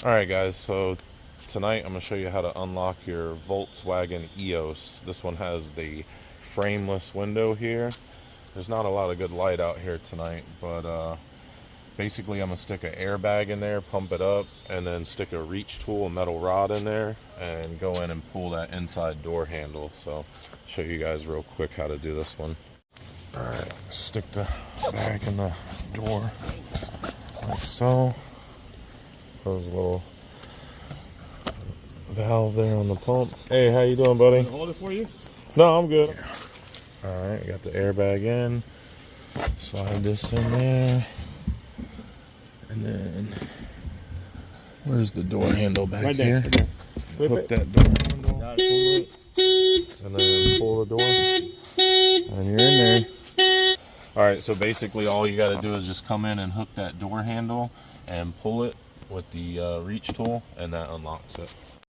Alright guys, so tonight I'm going to show you how to unlock your Volkswagen EOS. This one has the frameless window here. There's not a lot of good light out here tonight, but basically I'm going to stick an airbag in there, pump it up, and then stick a reach tool, a metal rod in there, and go in and pull that inside door handle. So show you guys real quick how to do this one. Alright, stick the bag in the door like so. There's a little valve there on the pump. Hey, how you doing, buddy? Can I hold it for you? No, I'm good. All right, got the airbag in. Slide this in there, and then where's the door handle back right here? there. Hook that door handle, pull it, and then pull the door, and you're in there. All right, so basically all you got to do is just come in and hook that door handle and pull it with the reach tool, and that unlocks it.